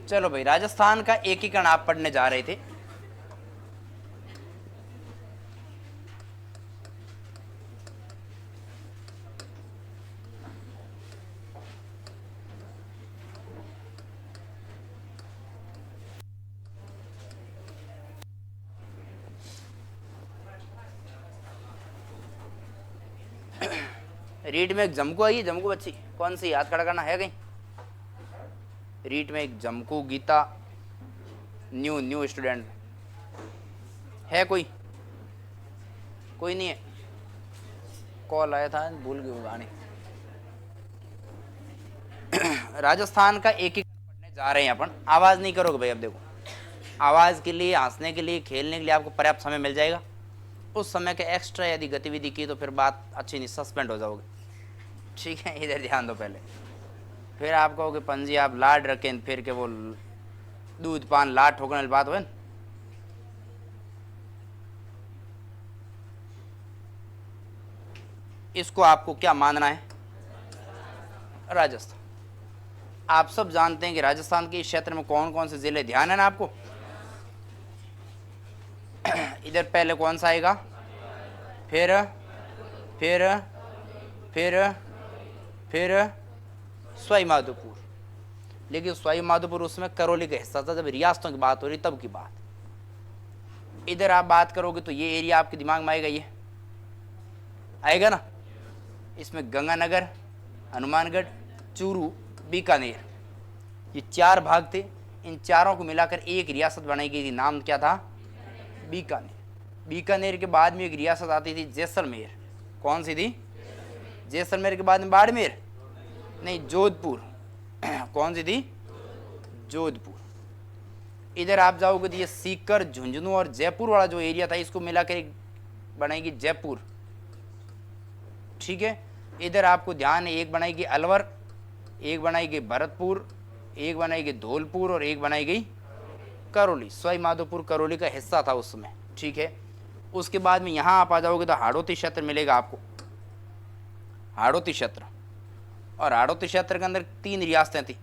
चलो भाई, राजस्थान का एकीकरण आप पढ़ने जा रहे थे। रीड में एक जमकू आई है, जमकू बच्ची कौन सी, हाथ खड़ा करना है कहीं। रीड में एक जमकू, गीता, न्यू स्टूडेंट है कोई? कोई नहीं है, कॉल आया था, भूल गई गाने। राजस्थान का एकीकरण पढ़ने जा रहे हैं अपन। आवाज नहीं करोगे भाई। अब देखो, आवाज के लिए, हंसने के लिए, खेलने के लिए आपको पर्याप्त समय मिल जाएगा। उस समय के एक्स्ट्रा यदि गतिविधि की तो फिर बात अच्छी नहीं, सस्पेंड हो जाओगे। ठीक है, इधर ध्यान दो पहले। फिर आप कहोगे पंजी आप लाड रखें, फिर के वो दूध पान लाड ठोकने वाली बात हो। इसको आपको क्या मानना है? राजस्थान। आप सब जानते हैं कि राजस्थान के इस क्षेत्र में कौन कौन से जिले, ध्यान है ना आपको। इधर पहले कौन सा आएगा, फिर फिर फिर फिर सवाई माधोपुर। लेकिन सवाई माधोपुर उसमें करौली का हिस्सा था, जब रियासतों की बात हो रही तब की बात। इधर आप बात करोगे तो ये एरिया आपके दिमाग में आएगा, ये आएगा ना। इसमें गंगानगर, हनुमानगढ़, चूरू, बीकानेर, ये 4 भाग थे। इन चारों को मिलाकर एक रियासत बनाई गई थी, नाम क्या था? बीकानेर। बीकानेर के बाद में एक रियासत आती थी जैसलमेर। कौन सी थी? जैसलमेर के बाद में बाड़मेर नहीं, जोधपुर। कौन सी थी? जोधपुर। इधर आप जाओगे तो ये सीकर, झुंझुनू और जयपुर वाला जो एरिया था, इसको मिलाकर एक बनाएगी जयपुर। ठीक है। इधर आपको ध्यान है, एक बनाएगी अलवर, एक बनाएगी भरतपुर, एक बनाएगी धौलपुर और एक बनाई करौली। सवाई माधोपुर करौली का हिस्सा था उस समय। ठीक है। उसके बाद में यहाँ आप आ जाओगे तो हाड़ौती क्षेत्र मिलेगा आपको, हाड़ौती क्षेत्र। और हाड़ौती क्षेत्र के अंदर 3 रियासतें थी।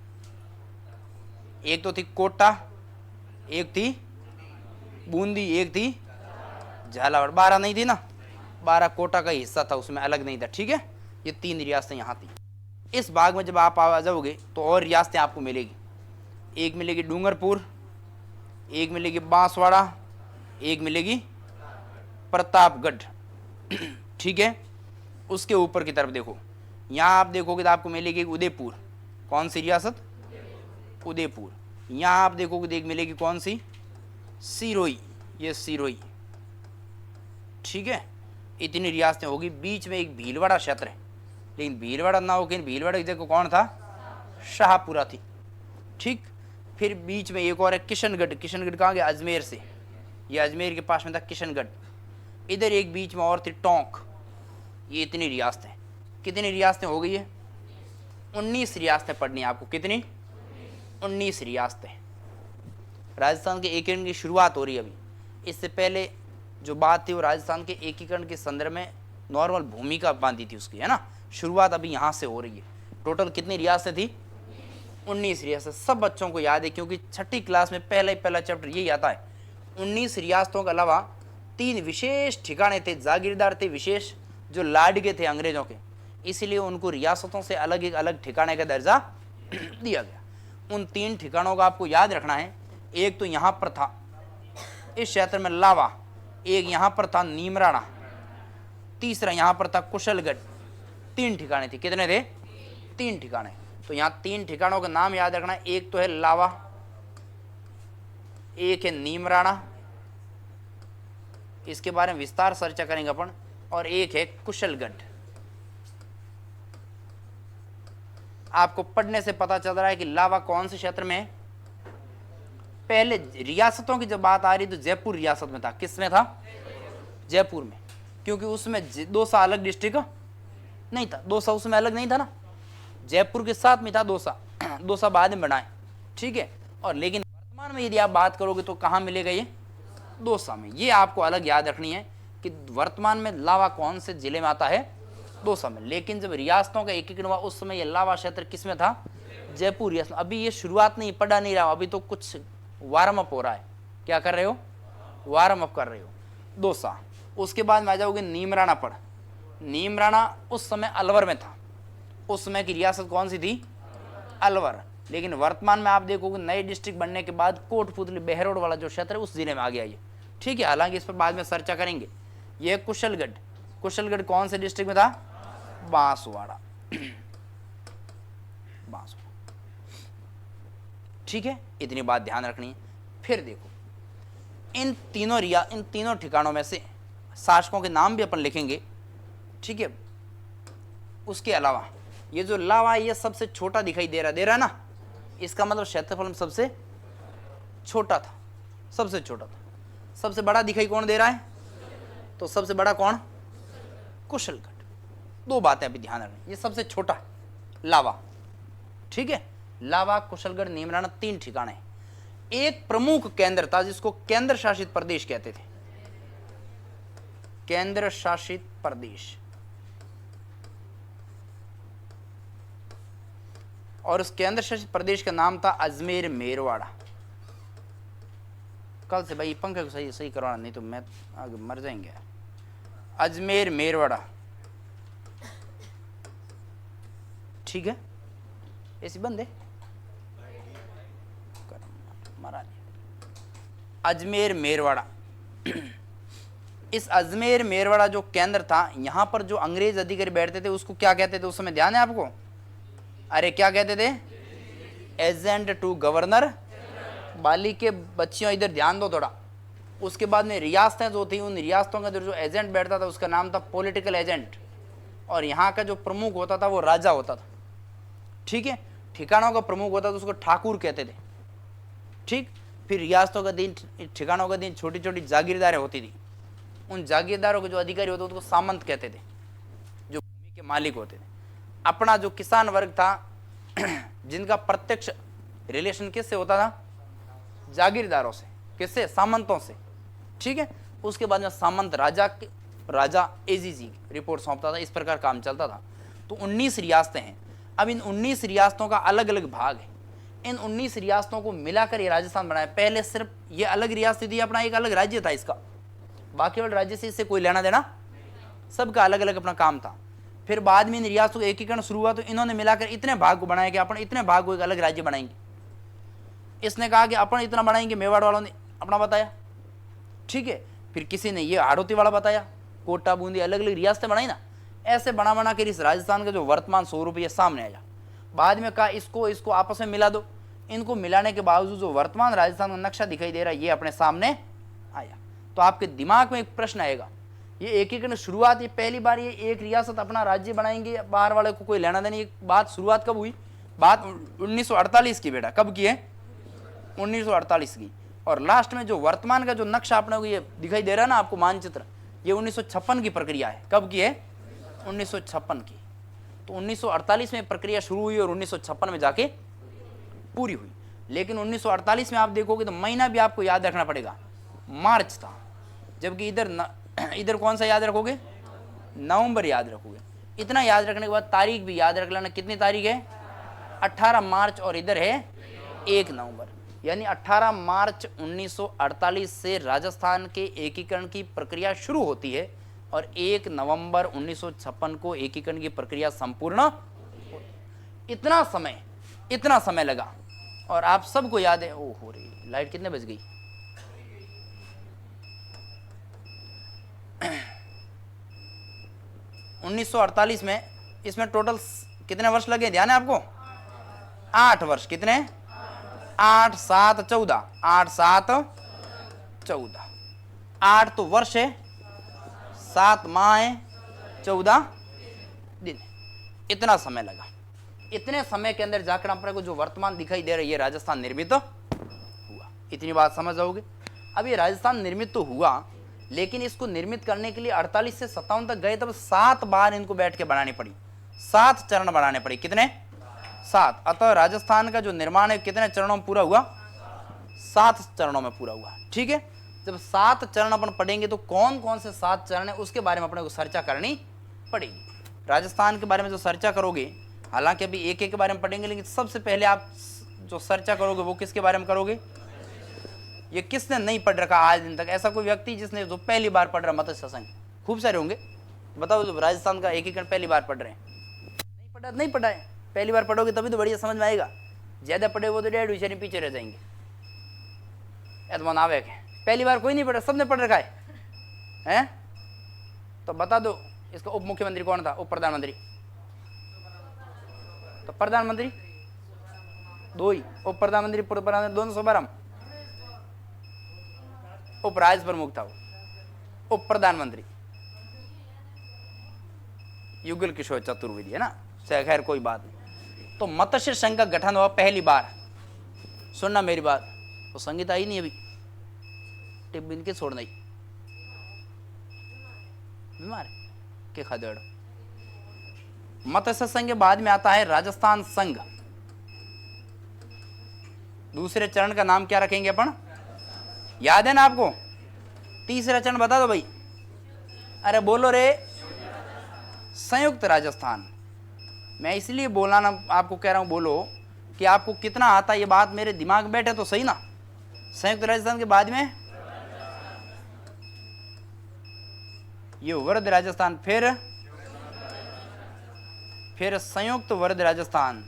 एक तो थी कोटा, एक थी बूंदी, एक थी झालावाड़। 12 नहीं थी ना, 12 कोटा का हिस्सा था, उसमें अलग नहीं था। ठीक है। ये 3 रियासतें यहाँ थी। इस भाग में जब आप आ जाओगे तो और रियासतें आपको मिलेगी। एक मिलेगी डूंगरपुर, एक मिलेगी बांसवाड़ा, एक मिलेगी प्रतापगढ़। ठीक है। उसके ऊपर की तरफ देखो, यहाँ आप देखोगे तो आपको मिलेगी उदयपुर। कौन सी रियासत? उदयपुर। यहाँ आप देखोगे तो एक मिलेगी कौन सी? सिरोही। ये सिरोही। ठीक है। इतनी रियासतें होगी। बीच में एक भीलवाड़ा क्षेत्र है, लेकिन भीलवाड़ा ना हो, भीलवाड़ा की जगह कौन था? शाहपुरा थी। ठीक। फिर बीच में एक और है किशनगढ़। किशनगढ़ कहाँ गया? अजमेर से। ये अजमेर के पास में था किशनगढ़। इधर एक बीच में और थी टोंक। ये इतनी रियासतें। कितनी रियासतें हो गई है? 19 रियासतें पढ़नी है आपको। कितनी? 19 रियासतें। राजस्थान के एकीकरण की शुरुआत हो रही है अभी। इससे पहले जो बात थी वो राजस्थान के एकीकरण के संदर्भ में नॉर्मल भूमिका बांधी थी उसकी, है ना। शुरुआत अभी यहाँ से हो रही है। टोटल कितनी रियासतें थी? 19 रियासत। सब बच्चों को याद है, क्योंकि 6ठी क्लास में पहला चैप्टर यही आता है। 19 रियासतों के अलावा 3 विशेष ठिकाने थे, जागीरदार थे विशेष, जो लाडगे थे अंग्रेजों के, इसीलिए उनको रियासतों से अलग एक अलग ठिकाने का दर्जा दिया गया। उन 3 ठिकानों का आपको याद रखना है। एक तो यहाँ पर था इस क्षेत्र में लावा, एक यहाँ पर था नीमराणा, तीसरा यहाँ पर था कुशलगढ़। 3 ठिकाने थे। कितने थे? 3 ठिकाने। तो यहाँ 3 ठिकानों का नाम याद रखना है। एक तो है लावा, एक है नीमराणा, इसके बारे में विस्तार चर्चा करेंगे अपन, और एक है कुशलगढ़। आपको पढ़ने से पता चल रहा है कि लावा कौन से क्षेत्र में है। पहले रियासतों की जब बात आ रही तो जयपुर रियासत में था। किस में था? जयपुर में, क्योंकि उसमें दौसा अलग डिस्ट्रिक्ट नहीं था। दौसा उसमें अलग नहीं था ना, जयपुर के साथ में था दौसा। दौसा बाद में बनाए। ठीक है। और लेकिन वर्तमान में यदि आप बात करोगे तो कहाँ मिलेगा? ये दौसा में। ये आपको अलग याद रखनी है कि वर्तमान में लावा कौन से जिले में आता है? दौसा में। लेकिन जब रियासतों का एकीकरण हुआ उस समय ये लावा क्षेत्र किस में था? जयपुर, यस। अभी ये शुरुआत नहीं, पढ़ा नहीं रहा, अभी तो कुछ वार्म अप हो रहा है। क्या कर रहे हो? वार्म अप कर रहे हो। दोसा। उसके बाद में आ जाओगे नीमराना पढ़। नीमराना उस समय अलवर में था। उस समय की रियासत कौन सी थी? अलवर। लेकिन वर्तमान में आप देखोगे नए डिस्ट्रिक्ट बनने के बाद कोटपुतली बहरोड वाला जो क्षेत्र है उस जिले में आ गया ये, ठीक है। हालांकि इस पर बाद में चर्चा करेंगे। ये कुशलगढ़, कुशलगढ़ कौन से डिस्ट्रिक्ट में था? बांसवाड़ा, बांसवाड़ा, ठीक है। इतनी बात ध्यान रखनी है। फिर देखो इन तीनों ठिकानों में से शासकों के नाम भी अपन लिखेंगे, ठीक है। उसके अलावा ये जो लावा, ये सबसे छोटा दिखाई दे रहा है ना, इसका मतलब क्षेत्रफल में सबसे छोटा था, सबसे छोटा था। सबसे बड़ा दिखाई कौन दे रहा है? तो सबसे बड़ा कौन? कुशलगढ़। दो बातें अभी ध्यान रखनी, ये सबसे छोटा लावा, ठीक है। लावा, कुशलगढ़, नीमराना, 3 ठिकाने। एक प्रमुख केंद्र था जिसको केंद्र शासित प्रदेश कहते थे, केंद्र शासित प्रदेश। और उस केंद्र शासित प्रदेश का नाम था अजमेर मेरवाड़ा। कल से भाई पंखे को सही सही करवाना, नहीं तो मैं आगे मर जाएंगे। अजमेर मेरवाड़ा, ठीक है। ऐसी बंद है, मरा नहीं। अजमेर मेरवाड़ा। इस अजमेर मेरवाड़ा जो केंद्र था, यहां पर जो अंग्रेज अधिकारी बैठते थे उसको क्या कहते थे उस समय? ध्यान है आपको? अरे क्या कहते थे? Agent to governor. बाली के बच्चियों इधर ध्यान दो थोड़ा। उसके बाद में रियासतें जो थी, उन रियासतों का जो एजेंट बैठता था उसका नाम था पॉलिटिकल एजेंट। और यहाँ का जो प्रमुख होता था वो राजा होता था, ठीक है। ठिकानों का प्रमुख होता था उसको ठाकुर कहते थे, ठीक। फिर रियासतों का दिन, ठिकानों का दिन, छोटी छोटी जागीरदारें होती थी। उन जागीरदारों के जो अधिकारी होते थे उसको सामंत कहते थे, जो भूमि के मालिक होते थे। अपना जो किसान वर्ग था जिनका प्रत्यक्ष रिलेशन किससे होता था? जागीरदारों से। किससे? सामंतों से, ठीक है। उसके बाद में सामंत राजा एजीजी रिपोर्ट सौंपता था। इस प्रकार काम चलता था। तो 19 रियासतें हैं। अब इन 19 रियासतों का अलग अलग भाग है। इन 19 रियासतों को मिलाकर ये राजस्थान बनाया। पहले सिर्फ ये अलग रियासत थी, अपना एक अलग राज्य था इसका, बाकी वाले राज्य से इससे कोई लेना देना, सबका अलग अलग अपना काम था। फिर बाद में इन रियासतों का एकीकरण शुरू हुआ तो इन्होंने मिलाकर इतने भाग को बनाया कि अपन इतने भाग को एक अलग राज्य बनाएंगे। इसने कहा कि अपन इतना बनाएंगे, मेवाड़ वालों ने अपना बताया, ठीक है। फिर किसी ने ये हाड़ौती वाला बताया, कोटा बूंदी, अलग अलग रियासतें बनाई ना। ऐसे बना बना कर इस राजस्थान का जो वर्तमान स्वरूप है सामने आया। बाद में कहा इसको आपस में मिला दो। इनको मिलाने के बावजूद जो वर्तमान राजस्थान का नक्शा दिखाई दे रहा है ये अपने सामने आया। तो आपके दिमाग में एक प्रश्न आएगा, ये एकीकरण शुरुआत, ये पहली बार ये एक रियासत अपना राज्य बनाएंगे, बाहर वाले को कोई लेना देना, ये बात शुरुआत कब हुई? बात 1948 की बेटा। कब की है? 1948 की। और लास्ट में जो वर्तमान का जो नक्शा अपने को ये दिखाई दे रहा है ना आपको, मानचित्र, ये 1956 की प्रक्रिया है। कब की है? 1956 की। तो 1948 में प्रक्रिया शुरू हुई और 1956 में जाके पूरी हुई। लेकिन 1948 में आप देखोगे तो महीना भी आपको याद रखना पड़ेगा, मार्च था। जबकि इधर कौन सा याद रखोगे? नवंबर याद रखोगे। इतना याद रखने के बाद तारीख भी याद रख लेना, कितनी तारीख है? 18 मार्च। और इधर है 1 नवंबर। यानी 18 मार्च 1948 से राजस्थान के एकीकरण की प्रक्रिया शुरू होती है और 1 नवंबर 1956 को एकीकरण की प्रक्रिया संपूर्ण। इतना समय लगा। और आप सबको याद है, ओ हो रही लाइट कितने बज गई? 1948 में इसमें टोटल कितने वर्ष लगे? ध्यान है आपको? 8 वर्ष। कितने? 8 7 14। 8 7 14। 8 तो वर्ष है, 7 माह है, 14 दिन। इतना समय लगा। इतने समय के अंदर जाकर अपने को जो वर्तमान दिखाई दे रही है राजस्थान निर्मित हुआ। इतनी बात समझ जाओगे। अब ये राजस्थान निर्मित तो हुआ, लेकिन इसको निर्मित करने के लिए 48 से 57 तक गए, तब 7 बार इनको बैठ के बनानी पड़ी, 7 चरण बनाने पड़े। कितने? 7। अतः राजस्थान का जो निर्माण है कितने चरणों में पूरा हुआ? 7 चरणों में पूरा हुआ, ठीक है। जब 7 चरण अपन पढ़ेंगे तो कौन कौन से 7 चरण है उसके बारे में अपने को चर्चा करनी पड़ेगी। राजस्थान के बारे में जो चर्चा करोगे, हालांकि अभी एक एक के बारे में पढ़ेंगे, लेकिन सबसे पहले आप जो चर्चा करोगे वो किसके बारे में करोगे? ये किसने नहीं पढ़ रखा आज दिन तक? ऐसा कोई व्यक्ति जिसने जो पहली बार पढ़ रहा मत्स्य संघ? खूब सारे होंगे, बताओ जो राजस्थान का एकीकरण पहली बार पढ़ रहे हैं। नहीं पढ़ा है, पहली बार पढ़ोगे तभी तो बढ़िया समझ में आएगा। ज्यादा पढ़े वो तो 1.5 विषय पीछे रह जाएंगे। एतमान आवेक है, पहली बार कोई नहीं पढ़ा, सबने पढ़ रखा है? तो बता दो इसका उप मुख्यमंत्री कौन था? उप प्रधानमंत्री? तो प्रधानमंत्री दो ही, उप प्रधानमंत्री प्रधानमंत्री दोनों शुभारंभ। उप राज्य प्रमुख था वो, उप प्रधानमंत्री युगल किशोर चतुर्वेदी, है ना? खैर कोई बात नहीं। तो मत्स्य संघ का गठन हुआ पहली बार, सुनना मेरी बात, वो संगीत आई नहीं अभी, टिप बिन के छोड़ना ही, बीमार के खादेड़। मत्स्य संघ के बाद में आता है राजस्थान संघ। दूसरे चरण का नाम क्या रखेंगे अपन? याद है ना आपको? तीसरा चरण बता दो भाई, अरे बोलो रे। संयुक्त राजस्थान। मैं इसलिए बोला ना आपको, कह रहा हूं बोलो कि आपको कितना आता है, ये बात मेरे दिमाग में बैठे तो सही ना। संयुक्त राजस्थान के बाद में ये वर्ध राजस्थान, फिर संयुक्त वर्ध राजस्थान,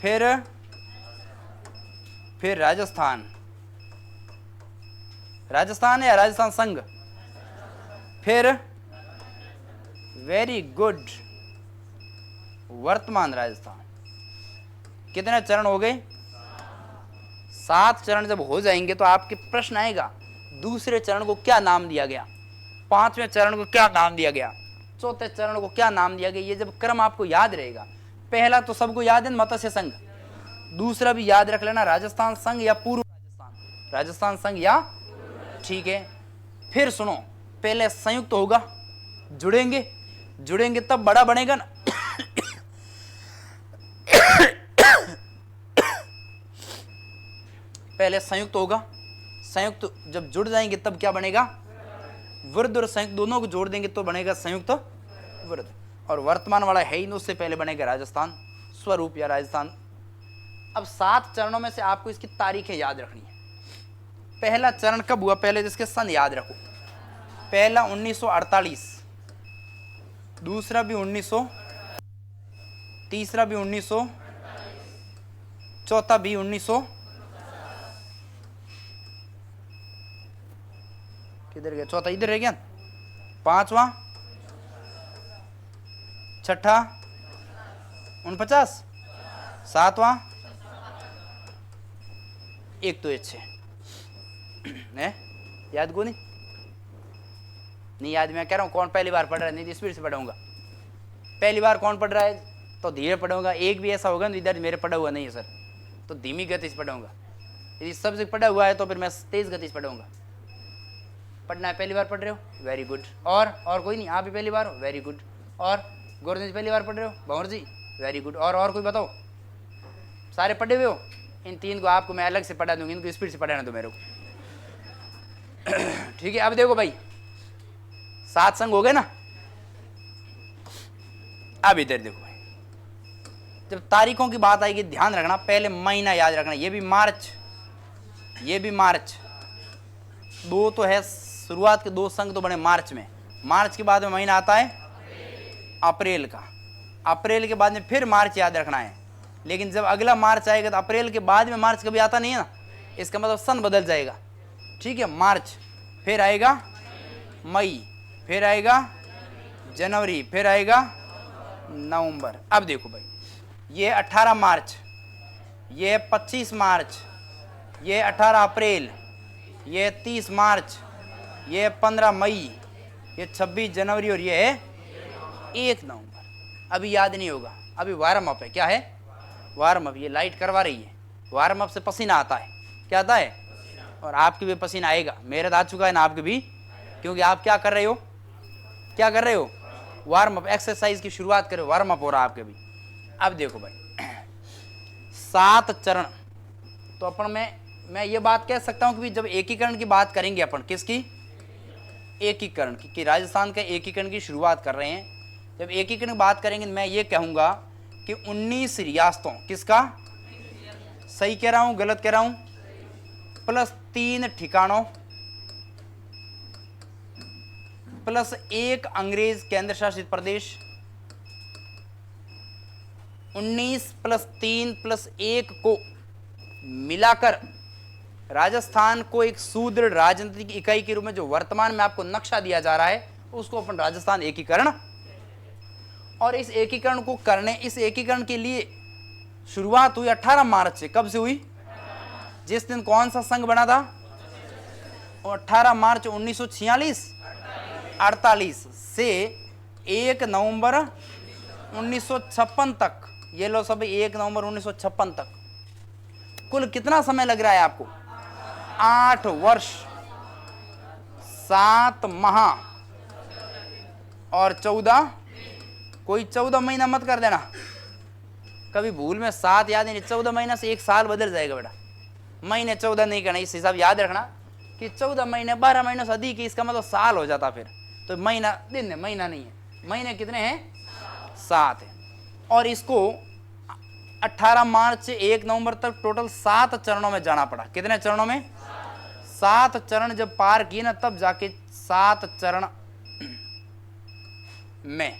फिर राजस्थान है राजस्थान संघ, फिर वेरी गुड वर्तमान राजस्थान। कितने चरण हो गए? 7 चरण जब हो जाएंगे तो आपके प्रश्न आएगा दूसरे चरण को क्या नाम दिया गया, 5वें चरण को क्या नाम दिया गया, 4थे चरण को क्या नाम दिया गया। ये जब क्रम आपको याद रहेगा, पहला तो सबको याद है मत्स्य संघ, दूसरा भी याद रख लेना राजस्थान संघ या पूर्व राजस्थान, राजस्थान संघ या, ठीक है। फिर सुनो, पहले संयुक्त होगा, जुड़ेंगे तब बड़ा बनेगा ना। पहले संयुक्त होगा, संयुक्त जब जुड़ जाएंगे तब क्या बनेगा? वृद्ध और संयुक्त दोनों को जोड़ देंगे तो बनेगा संयुक्त वृद्ध। और वर्तमान वाला है ही नहीं, उससे पहले बनेगा राजस्थान स्वरूप या राजस्थान। अब 7 चरणों में से आपको इसकी तारीखें याद रखनी है। पहला चरण कब हुआ? पहले जिसके सन याद रखो। पहला 1948, दूसरा भी 1900, तीसरा भी 1900, चौथा भी 1900, किधर गया चौथा? इधर रह गया। 5वां, 6ठा 49, 7वां, एक तो अच्छे है याद को नहीं याद। मैं कह रहा हूं कौन पहली बार पढ़ रहा है, नहीं स्पीड से पढ़ाऊंगा। पहली बार कौन पढ़ रहा है तो धीरे पढ़ाऊंगा। एक भी ऐसा होगा ना इधर मेरे पढ़ा हुआ नहीं है सर, तो धीमी गति से पढ़ाऊंगा। यदि सबसे पढ़ा हुआ है तो फिर मैं तेज गति से पढ़ाऊंगा। पढ़ना है, पहली बार पढ़ रहे हो, वेरी गुड। और कोई नहीं, आप भी पहली बार हो, वेरी गुड। और गोरधन जी पहली बार पढ़ रहे हो, भंवर जी, वेरी गुड। और कोई बताओ, सारे पढ़े हुए हो? इन 3 को आपको मैं अलग से पढ़ा दूंगी, इनको स्पीड से पढ़ाना दो मेरे को। ठीक है, अब देखो भाई 7 संघ हो गए ना। अब इधर देखो भाई, जब तारीखों की बात आएगी ध्यान रखना, पहले महीना याद रखना। ये भी मार्च, ये भी मार्च। 2 तो है, शुरुआत के 2 संघ तो बने मार्च में। मार्च के बाद में महीना आता है अप्रैल का। अप्रैल के बाद में फिर मार्च याद रखना है। लेकिन जब अगला मार्च आएगा तो अप्रैल के बाद में मार्च कभी आता नहीं है ना, इसका मतलब सन बदल जाएगा। ठीक है, मार्च, फिर आएगा मई, फिर आएगा जनवरी, फिर आएगा नवंबर। अब देखो भाई, ये 18 मार्च, ये 25 मार्च, ये 18 अप्रैल, ये 30 मार्च, ये 15 मई, ये 26 जनवरी और ये है 1 नवंबर। अभी याद नहीं होगा, अभी वार्म अप है। क्या है? Warm up. ये लाइट करवा रही है। वार्म अप से पसीना आता है। क्या आता है? और आपके भी पसीना आएगा। मेरे तो आ चुका है ना, आपके भी, क्योंकि आप क्या कर रहे हो? क्या कर रहे हो? वार्म अप, एक्सरसाइज की शुरुआत करो, वार्म अप हो रहा है आपके भी। अब देखो भाई 7 चरण। तो अपन मैं ये बात कह सकता हूं कि जब एकीकरण की बात करेंगे अपन, किसकी? एकीकरण की, कि राजस्थान के एकीकरण की शुरुआत कर रहे हैं, जब एकीकरण की बात करेंगे मैं ये कहूंगा कि 19 रियासतों, किसका, सही कह रहा हूं गलत कह रहा हूं, प्लस 3 ठिकानों प्लस 1 अंग्रेज केंद्र शासित प्रदेश, 19 प्लस 3 प्लस 1 को मिलाकर राजस्थान को एक सुदृढ़ राजनीतिक इकाई के रूप में जो वर्तमान में आपको नक्शा दिया जा रहा है उसको अपन राजस्थान एकीकरण। और इस एकीकरण को करने, इस एकीकरण के लिए शुरुआत हुई 18 मार्च से। कब से हुई? जिस दिन कौन सा संघ बना था? और 18 मार्च 1946 48 से 1 नवंबर 1956 तक। ये लो सब 1 नवंबर 1956 तक। कुल कितना समय लग रहा है आपको? 8 वर्ष 7 माह और 14, कोई 14 महीना मत कर देना, कभी भूल में 7 याद नहीं, 14 महीना से एक साल बदल जाएगा बेटा। महीने 14 नहीं करना, इस हिसाब याद रखना कि 14 महीने 12 महीनों से अधिक, इसका मतलब साल हो जाता फिर तो महीना दिन है, महीना नहीं है। महीने कितने हैं? 7 है। और इसको 18 मार्च से 1 नवंबर तक टोटल 7 चरणों में जाना पड़ा। कितने चरणों में? 7 चरण जब पार किए ना तब जाके 7 चरण में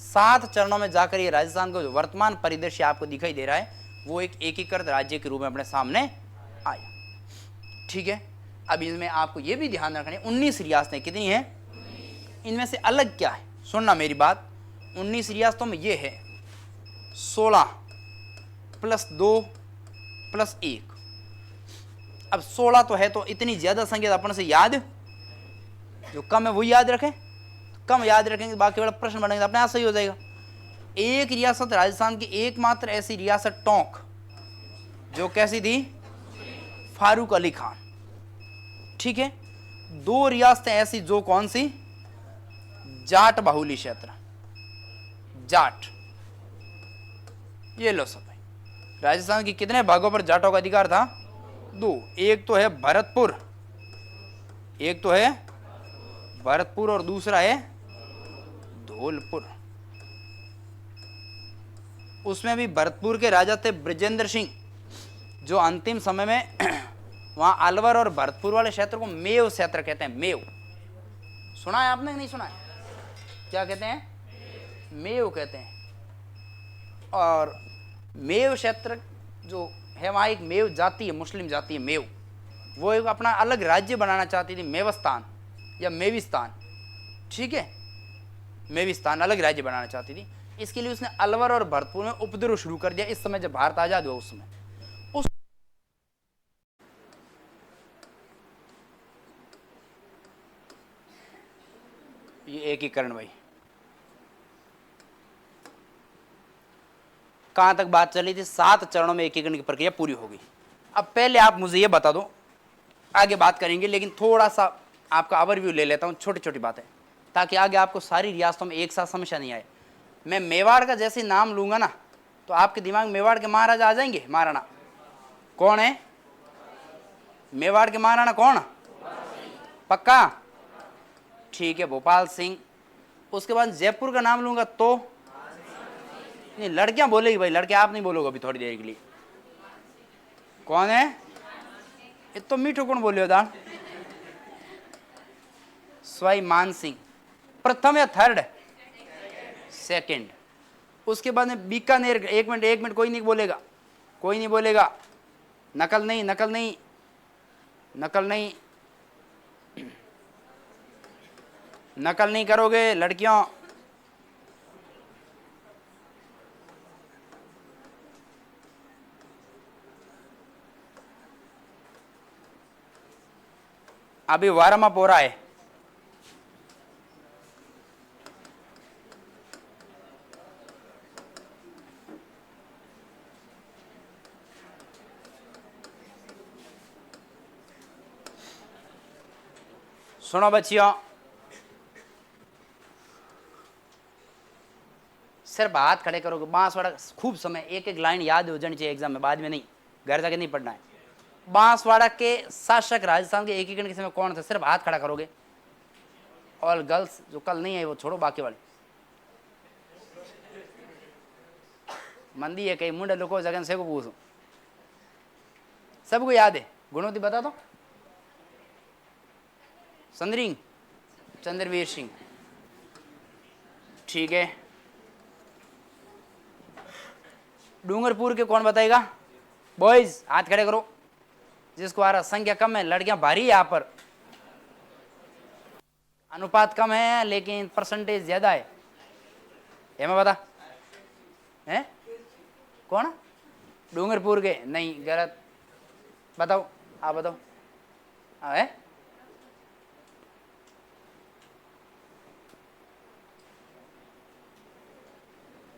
7 चरणों में जाकर ये राजस्थान का जो वर्तमान परिदृश्य आपको दिखाई दे रहा है वो एक एकीकृत राज्य के रूप में अपने सामने आया। ठीक है, अब इसमें आपको ये भी ध्यान रखना है 19 रियासतें कितनी हैं, इनमें से अलग क्या है, सुनना मेरी बात। 19 रियासतों में ये है 16 प्लस 2 प्लस 1। अब 16 तो है तो इतनी ज्यादा संख्या अपन से याद, जो कम है वही याद रखें, कम याद रखेंगे बाकी वाला प्रश्न बनेगा अपने आप सही हो जाएगा। एक रियासत राजस्थान की एकमात्र ऐसी रियासत टोंक जो कैसी थी? फारूक अली खान। ठीक है, 2 रियासतें ऐसी जो कौन सी? जाट बाहुली क्षेत्र, जाट। ये लो सब भाई, राजस्थान की कितने भागों पर जाटों का अधिकार था? 2। एक तो है भरतपुर, एक तो है भरतपुर और दूसरा है धौलपुर। उसमें भी भरतपुर के राजा थे ब्रजेंद्र सिंह, जो अंतिम समय में वहां अलवर और भरतपुर वाले क्षेत्र को मेव क्षेत्र कहते हैं। मेव सुना है आपने? नहीं सुना है? क्या कहते हैं? मेव कहते हैं। और मेव क्षेत्र जो है वहां एक मेव जाति है, मुस्लिम जाति है मेव, वो एक अपना अलग राज्य बनाना चाहती थी, मेवस्तान या मेविस्तान। ठीक है, मेविस्तान अलग राज्य बनाना चाहती थी। इसके लिए उसने अलवर और भरतपुर में उपद्रव शुरू कर दिया। इस समय जब भारत आजाद हुआ उस समय ये एकीकरण भाई कहां तक बात चली थी? 7 चरणों में एकीकरण की प्रक्रिया पूरी होगी। अब पहले आप मुझे ये बता दो, आगे बात करेंगे लेकिन थोड़ा सा आपका ओवरव्यू ले लेता हूं, छोटी छोटी बातें, ताकि आगे आपको सारी रियासतों में एक साथ समस्या नहीं आए। मैं मेवाड़ का जैसे नाम लूंगा ना तो आपके दिमाग में मेवाड़ के महाराजा आ जाएंगे। महाराणा कौन है? मेवाड़ के महाराणा कौन? पक्का? ठीक है, भोपाल सिंह। उसके बाद जयपुर का नाम लूंगा तो नहीं, लड़कियां बोलेगी भाई, लड़के आप नहीं बोलोगे अभी थोड़ी देर के लिए। कौन है? ये तो मीठो कौन बोलियो दान? स्वाई मान सिंह। प्रथम या थर्ड? सेकंड। उसके बाद में बीकानेर। एक मिनट कोई नहीं बोलेगा, कोई नहीं बोलेगा, नकल नहीं, नकल नहीं, नकल नहीं, नकल नहीं करोगे लड़कियों। अभी वार्म अप हो रहा है। सुनो बच्चियों, सिर्फ हाथ खड़े करोगे, बांसवाड़ा खूब समय एक एक लाइन याद हो जानी चाहिए एग्जाम में, बाद में नहीं, घर जाके नहीं पढ़ना है। बांसवाड़ा के शासक राजस्थान के एकीकरण के समय कौन थे? सिर्फ हाथ खड़ा करोगे। ऑल गर्ल्स जो कल नहीं है वो छोड़ो, बाकी वाले मंदी है कहीं मुंडे लोगों जगन से को पूछो, सबको याद है। गुणवती बता दो। संदरिंग चंद्रवीर सिंह, ठीक है। डूंगरपुर के कौन बताएगा? बॉयज हाथ खड़े करो, जिसको आ रहा। संख्या कम है, लड़कियां भारी है यहाँ पर, अनुपात कम है लेकिन परसेंटेज ज्यादा है। मैं बता हैं कौन? डूंगरपुर के? नहीं, गलत। बताओ, आप बताओ। है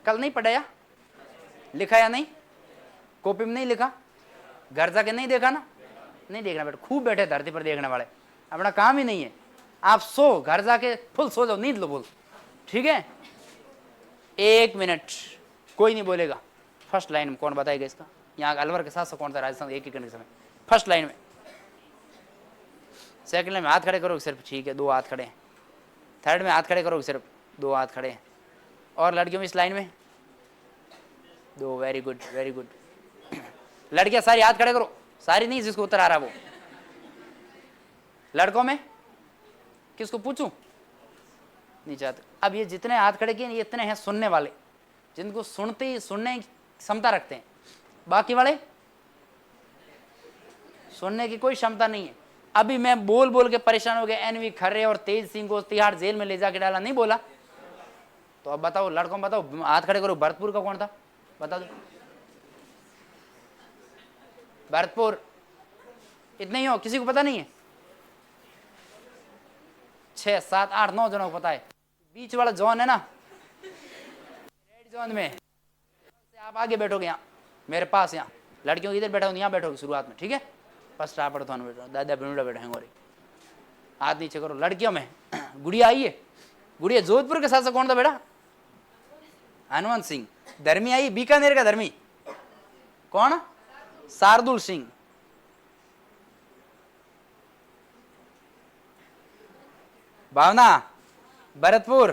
कल नहीं पढ़ाया, लिखा या नहीं? कॉपी में नहीं लिखा? घर जाके नहीं देखा ना? नहीं देखना बेटा, खूब बैठे धरती पर देखने वाले, अपना काम ही नहीं है। आप सो, घर जाके फुल सो जाओ, नींद लो बोल, ठीक है। 1 मिनट कोई नहीं बोलेगा। फर्स्ट लाइन में कौन बताएगा इसका? यहाँ अलवर के साथ कौन था राजस्थान एक ही कंडीशन में? फर्स्ट लाइन में। सेकंड लाइन में हाथ खड़े करोगे सिर्फ, ठीक है, 2 हाथ खड़े हैं। थर्ड में हाथ खड़े करोगे सिर्फ, 2 हाथ खड़े हैं। और लड़कियों में इस लाइन में 2, वेरी गुड वेरी गुड। लड़कियां सारी हाथ खड़े करो, सारी नहीं, जिसको उत्तर आ रहा वो। लड़कों में किसको पूछूं? नहीं चाहते। अब ये जितने हाथ खड़े किए ये इतने हैं सुनने वाले, जिनको सुनते ही सुनने की क्षमता रखते हैं। बाकी वाले सुनने की कोई क्षमता नहीं है। अभी मैं बोल बोल के परेशान हो गया, एनवी खर्रे और तेज सिंह को तिहाड़ जेल में ले जाके डाला, नहीं बोला? तो अब बताओ, लड़कों में बताओ, हाथ खड़े करो। भरतपुर का कौन था? बता दो। भरतपुर, इतने ही हो? किसी को पता नहीं है? 6, 7, 8, 9 जनों को पता है। बीच वाला जोन है ना, रेड जोन में आप आगे बैठोगे, यहाँ मेरे पास, यहाँ लड़कियों इधर बैठोगे, यहाँ बैठोगे शुरुआत में, ठीक है। फर्स्ट आप बैठो, दादा बिनुड़ा बैठेंगे। और हाथ नीचे करो। लड़कियों में गुड़िया आई है। गुड़िया जोधपुर के साथ कौन था बेटा? हनुमंत सिंह। धर्मी आई, बीकानेर का धर्मी कौन? शार्दुल सिंह। भावना, भरतपुर,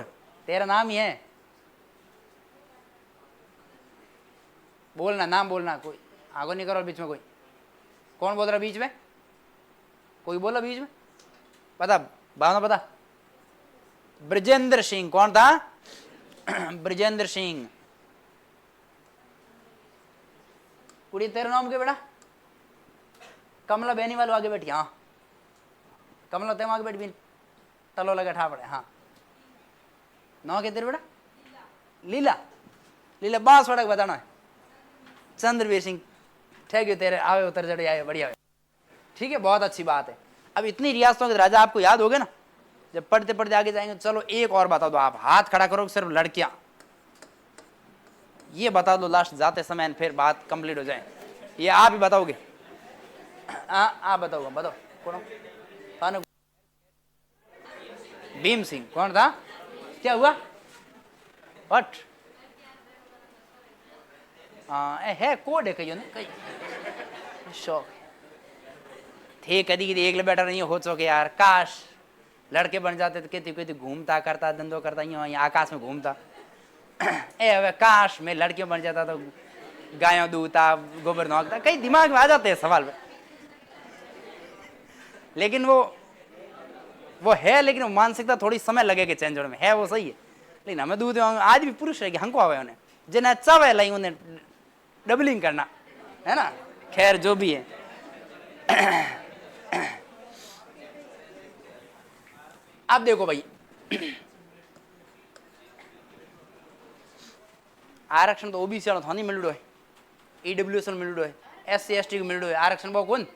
तेरा नाम ही है, बोलना, नाम बोलना। कोई आगो नहीं करो बीच में। कोई कौन बोल रहा बीच में? कोई बोला बीच में? पता? भावना पता? ब्रजेंद्र सिंह। कौन था? ब्रजेंद्र सिंह। कुड़ी तेरा नाम क्या बेटा? कमला बेनी वालों आगे बैठी। हाँ कमला, तेम आगे बैठी, तलो लगा ठा पड़े। हाँ नौ के तेरे बेटा? लीला। लीला बांस वड़क बताना है। चंद्रवीर सिंह, ठीक है, तेरे आवे उतर चढ़े आए, बढ़िया, ठीक है, बहुत अच्छी बात है। अब इतनी रियासतों के राजा आपको याद हो गए ना, जब पढ़ते पढ़ते आगे जाएंगे। चलो एक और बता दो आप, हाथ खड़ा करो सिर्फ लड़कियां, ये बता दो लास्ट जाते समय, फिर बात कंप्लीट हो जाए। ये आप ही बताओगे? आप बताओगे? बताओ कौन? भीम सिंह। कौन था? क्या हुआ? व्हाट? है कोड है कहीं कहीं शौक थे, कदी कदी एक बैठा नहीं हो चुके यार। काश लड़के बन जाते तो कहती कहती घूमता करता, धंधो करता, यूं आकाश में घूमता। ए काश मैं लड़कियों बन जाता तो गायों दूता, गोबर नोकता। कई दिमाग में आ जाते हैं सवाल, लेकिन वो है, लेकिन वो मानसिकता थोड़ी समय लगेगा चेंज होने में, है वो सही है। लेकिन हमें दूध आज भी पुरुष रहेगी, हमको आवे उन्हें जिन्हें चावे लाई उन्हें डबलिंग करना है ना। खैर जो भी है, आप देखो भाई, आरक्षण तो ओबीसी वालों नहीं मिल रहा है, ईडब्ल्यूएस मिल रहा है, SC ST को मिल रहा है आरक्षण। वो कौन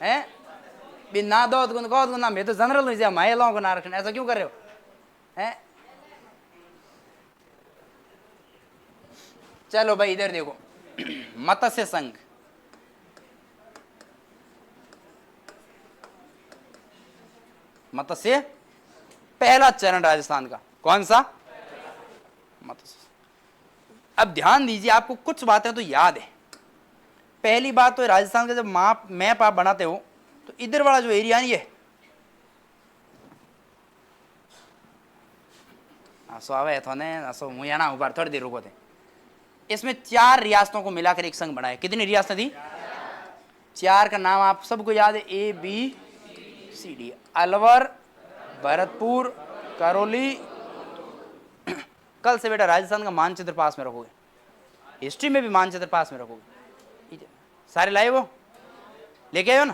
है? बिना दो तो कौन नाम है? तो जनरल नहीं, महिलाओं को आरक्षण, ऐसा क्यों कर रहे हो? हैं? चलो भाई इधर देखो, मत्स्य संघ, मत्स्य पहला चरण राजस्थान का कौन सा? मत्स्य। अब ध्यान दीजिए, आपको कुछ बातें तो याद है। पहली बात तो राजस्थान का जब मैप आप बनाते हो तो इधर वाला जो एरिया है ये आवे तो ने असो मुयाना ऊपर थोड़ी देर रुको थे। इसमें 4 रियासतों को मिलाकर एक संघ बनाया। कितनी रियासतें थी? 4 का नाम आप सबको याद है, ABCD। अलवर, भरतपुर, करौली। कल से बेटा राजस्थान का मानचित्र पास में रखोगे, हिस्ट्री में भी मानचित्र पास में रखोगे। सारे लाए वो लेके आए हो ना?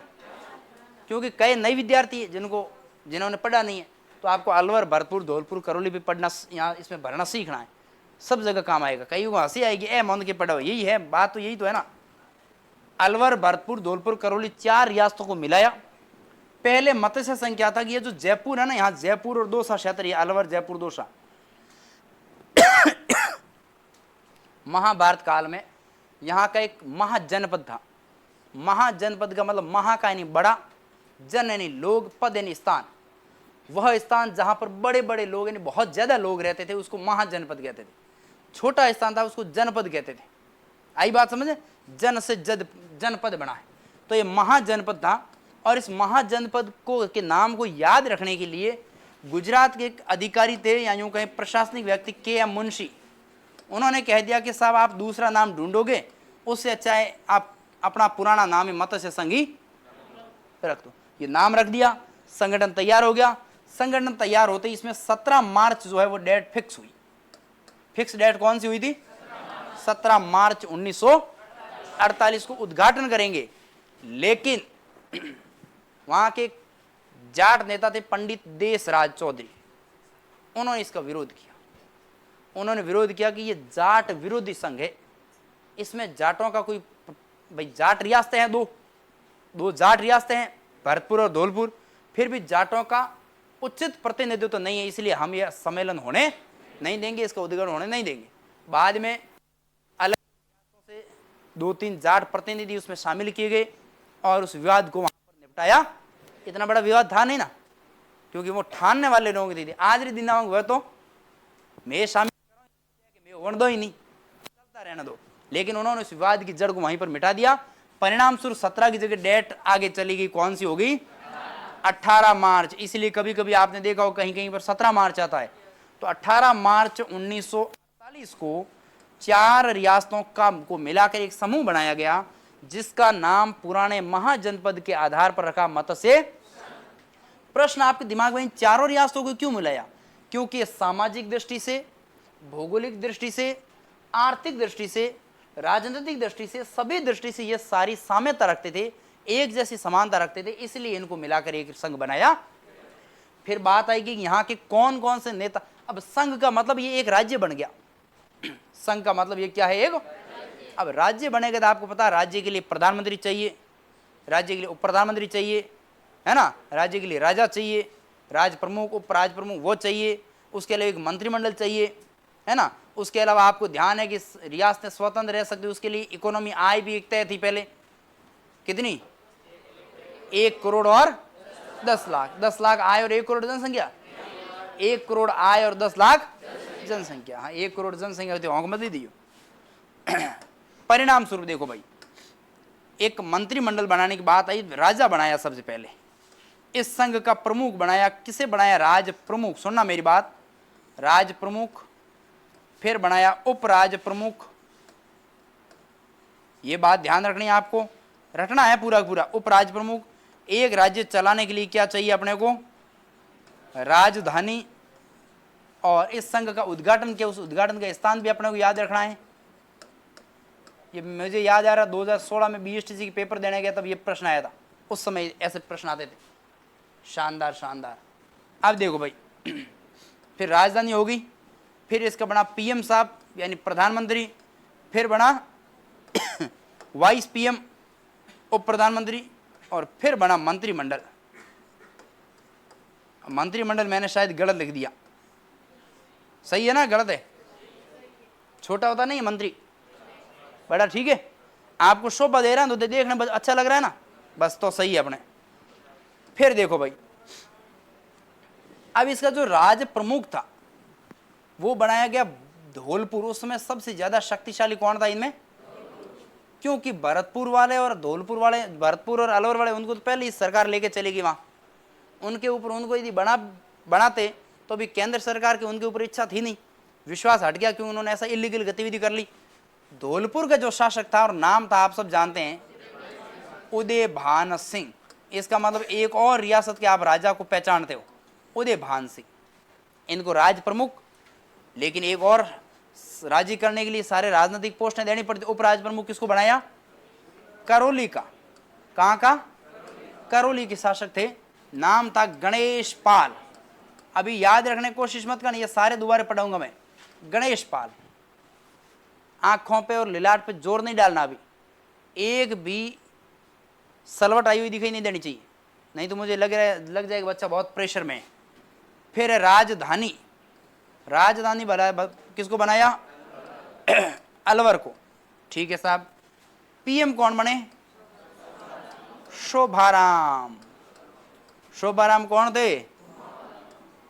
क्योंकि कई नए विद्यार्थी जिन्होंने पढ़ा नहीं है, तो आपको अलवर, भरतपुर, धौलपुर, करौली भी पढ़ना, यहाँ इसमें भरना सीखना है। सब जगह काम आएगा। कई को हंसी आएगी, ए मन के पढ़ो, यही है बात, तो यही तो है ना। अलवर, भरतपुर, धौलपुर, करौली 4 रियासतों को मिलाया। पहले मत्स्य संघ क्या था कि ये जो जयपुर है ना, यहाँ जयपुर और दौसा क्षेत्र, ये अलवर, जयपुर, दौसा, महाभारत काल में यहाँ का एक महाजनपद था। महाजनपद का मतलब महा का यानी बड़ा, जन यानी लोग, पद यानी स्थान। वह स्थान जहां पर बड़े बड़े लोग यानी बहुत ज्यादा लोग रहते थे उसको महाजनपद कहते थे। छोटा स्थान था उसको जनपद कहते थे। आई बात समझे? जन से जनपद बना है, तो ये महाजनपद था। और इस महाजनपद को के नाम को याद रखने के लिए गुजरात के एक अधिकारी थे, या यूं कहें प्रशासनिक व्यक्ति, KM मुंशी। उन्होंने कह दिया कि साहब आप दूसरा नाम ढूंढोगे, उससे अच्छा है आप अपना पुराना नाम है मत्स्य संघ ही रख दो। ये नाम रख दिया, संगठन तैयार हो गया। संगठन तैयार होते ही इसमें 17 मार्च जो है वो डेट फिक्स हुई। फिक्स डेट कौन सी हुई थी? 17 मार्च 1948 को उद्घाटन करेंगे। लेकिन वहां के जाट नेता थे पंडित देशराज चौधरी, उन्होंने इसका विरोध किया। उन्होंने विरोध किया कि ये जाट विरोधी संघ है, इसमें जाटों का कोई, भाई जाट रियासतें हैं, दो जाट रियासतें हैं, भरतपुर और धौलपुर, फिर भी जाटों का उचित प्रतिनिधित्व तो नहीं है, इसलिए हम यह सम्मेलन होने नहीं देंगे, इसका उद्घाटन होने नहीं देंगे। बाद में अलग से 2-3 जाट प्रतिनिधि उसमें शामिल किए गए और उस विवाद को वहां पर निपटाया। इतना बड़ा विवाद था नहीं ना, क्योंकि वो ठानने वाले लोगों की थी। आज दिनांक वह तो मैं शामिल मैं वर्ण दो ही नहीं, चलता रहना दो। लेकिन उन्होंने उस विवाद की जड़ को वहीं पर मिटा दिया। परिणाम स्वरूप 17 की जगह डेट आगे चली गई, कौन सी हो गई? 18 मार्च। इसलिए कभी कभी आपने देखा हो कहीं कहीं पर 17 मार्च आता है। तो 18 मार्च 1948 को 4 रियासतों का को मिलाकर एक समूह बनाया गया, जिसका नाम पुराने महाजनपद के आधार पर रखा मत्स्य। प्रश्न आपके दिमाग में, इन 4 रियासतों को क्यों मिलाया? क्योंकि सामाजिक दृष्टि से, भौगोलिक दृष्टि से, आर्थिक दृष्टि से, राजनीतिक दृष्टि से, सभी दृष्टि से ये सारी साम्यता रखते थे, एक जैसी समानता रखते थे, इसलिए इनको मिलाकर एक संघ बनाया। फिर बात आई कि यहाँ के कौन कौन से नेता। अब संघ का मतलब ये एक राज्य बन गया। संघ का मतलब ये क्या है? एक। अब राज्य बनेगा तो आपको पता है राज्य के लिए प्रधानमंत्री चाहिए, राज्य के लिए उप प्रधानमंत्री चाहिए, है ना, राज्य के लिए राजा चाहिए, राज प्रमुख, उप राज प्रमुख वो चाहिए, उसके अलावा एक मंत्रिमंडल चाहिए, है ना। उसके अलावा आपको ध्यान है कि रियासतें स्वतंत्र रह सकती, उसके लिए इकोनॉमी आय भी एक तय थी पहले। कितनी? 1 करोड़ और 10 लाख। 10 लाख आय और 1 करोड़ जनसंख्या, 1 करोड़ आय और 10 लाख जनसंख्या। हाँ, 1 करोड़ जनसंख्या होती है, मत दियो। परिणाम स्वरूप देखो भाई, एक मंत्रिमंडल बनाने की बात आई, राजा बनाया सबसे पहले। इस संघ का प्रमुख बनाया, किसे बनाया? राज प्रमुख। सुनना मेरी बात, राज प्रमुख। फिर बनाया उपराज प्रमुख। ये बात ध्यान रखनी है, आपको रटना है पूरा पूरा। उपराज प्रमुख। एक राज्य चलाने के लिए क्या चाहिए अपने को? राजधानी। और इस संघ का उद्घाटन किया, उस उद्घाटन का स्थान भी अपने को याद रखना है। ये मुझे याद आ रहा, 2016 में BSTC के पेपर देने गया, तब ये प्रश्न आया था। उस समय ऐसे प्रश्न आते थे, शानदार शानदार। अब देखो भाई, फिर राजधानी होगी, फिर इसका बना PM साहब यानी प्रधानमंत्री, फिर बना वाइस PM उप प्रधानमंत्री, और फिर बना मंत्रिमंडल। मंत्रिमंडल मैंने शायद गलत लिख दिया, सही है ना? गलत है, छोटा होता नहीं मंत्री, बड़ा ठीक है। आपको शोभा दे रहा है तो देखने बस अच्छा लग रहा है ना, बस तो सही है अपने। फिर देखो भाई, अब इसका जो राज प्रमुख था वो बनाया गया धौलपुर। उस समय सबसे ज्यादा शक्तिशाली कौन था इनमें? क्योंकि भरतपुर वाले और धौलपुर वाले, भरतपुर और अलवर वाले, उनको तो पहले ही सरकार लेके चलेगी वहां। उनके ऊपर उनको यदि बनाते तो भी केंद्र सरकार की उनके ऊपर इच्छा थी नहीं, विश्वास हट गया, क्योंकि उन्होंने ऐसा इलीगल गतिविधि कर ली। धौलपुर का जो शासक था और नाम था आप सब जानते हैं, उदय भान सिंह। इसका मतलब एक और रियासत के आप राजा को पहचानते हो, उदय भान सिंह। इनको राज प्रमुख, लेकिन एक और राजी करने के लिए सारे राजनीतिक पोस्टें देनी पड़ती। उपराज प्रमुख किसको बनाया? करौली का। कहाँ का? करौली के शासक थे, नाम था गणेश पाल। अभी याद रखने की कोशिश मत करना, ये सारे दोबारा पढ़ाऊंगा मैं। गणेश पाल। आंखों पे और लिलाट पे जोर नहीं डालना, अभी एक भी सलवट आई हुई दिखाई नहीं देनी चाहिए, नहीं तो मुझे लग जाएगा बच्चा बहुत प्रेशर में है। फिर राजधानी, राजधानी किसको बनाया? अलवर को। ठीक है साहब। पीएम कौन बने? शोभाराम। शोभाराम कौन थे?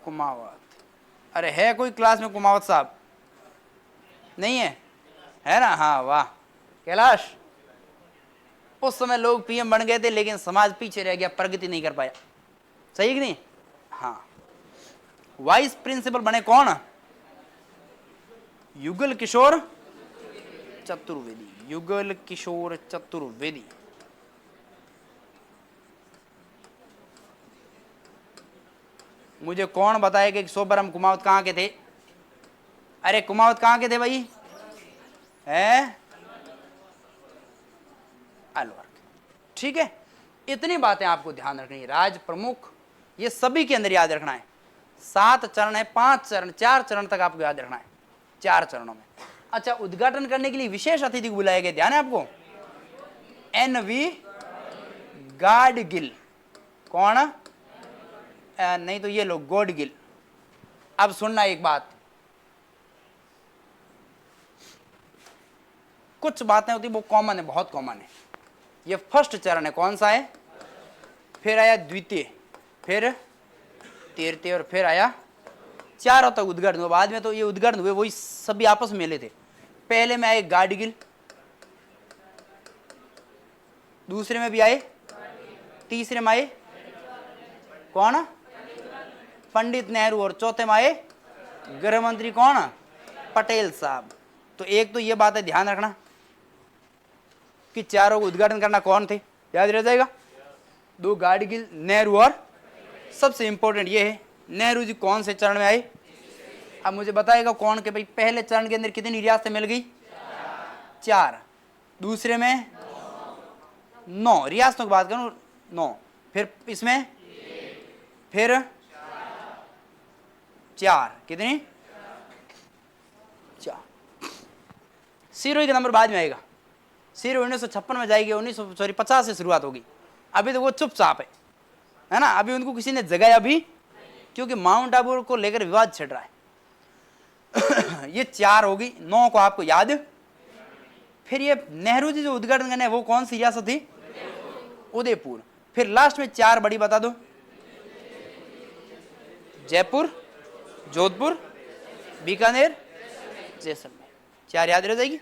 कुमावत। अरे है कोई क्लास में कुमावत साहब? नहीं है? है ना? हाँ, वाह कैलाश। उस समय लोग पीएम बन गए थे, लेकिन समाज पीछे रह गया, प्रगति नहीं कर पाया। सही कि नहीं? हाँ। वाइस प्रिंसिपल बने कौन? युगल किशोर चतुर्वेदी। युगल किशोर चतुर्वेदी। मुझे कौन बताएगा कि शोभाराम कुमावत कहाँ के थे? अरे कुमावत कहाँ के थे भाई? है अलवर। ठीक है, इतनी बातें आपको ध्यान रखनी है। राज प्रमुख ये सभी के अंदर याद रखना है। 7 चरण है, 5 चरण, 4 चरण तक आपको याद रखना है, 4 चरणों में। अच्छा, उद्घाटन करने के लिए विशेष अतिथि को बुलाया गया, ध्यान है आपको? NV गाडगिल। कौन? नहीं तो ये लोग गोडगिल। अब सुनना एक बात, कुछ बातें होती वो कॉमन है, बहुत कॉमन है। ये फर्स्ट चरण है, कौन सा है? फिर आया द्वितीय, फिर तृतीय, और फिर आया चारों तक उद्घाटन हुआ। बाद में तो ये उद्घाटन हुए वही सभी आपस में मिले थे। पहले में आए गाडगिल, दूसरे में भी आए, तीसरे में आए कौन? पंडित नेहरू, और चौथे में आए गृह मंत्री कौन? पटेल साहब। तो एक तो ये बात है, ध्यान रखना कि चारों को उद्घाटन करना कौन थे, याद रह जाएगा। 2 गाडगिल, नेहरू, और सबसे इंपॉर्टेंट ये है नेहरू जी कौन से चरण में आए? अब मुझे बताएगा कौन के भाई पहले चरण के अंदर कितनी रियासतें मिल गई? 4। दूसरे में 9 रियासतों की बात करूं, 9। फिर इसमें फिर 4, कितनी? 4। सिरोही का नंबर बाद में आएगा। सिरोही 1956 में जाएगी, 50 से शुरुआत होगी। अभी तो वो चुपचाप है ना, अभी उनको किसी ने जगाया भी, क्योंकि माउंट आबू को लेकर विवाद छिड़ रहा है। ये 4 होगी, 9 को आपको याद। फिर ये नेहरू जी जो उद्घाटन करने वो कौन सी रियासत थी? उदयपुर। फिर लास्ट में 4 बड़ी बता दो, जयपुर, जोधपुर, बीकानेर, जैसलमेर। 4 याद रह जाएगी?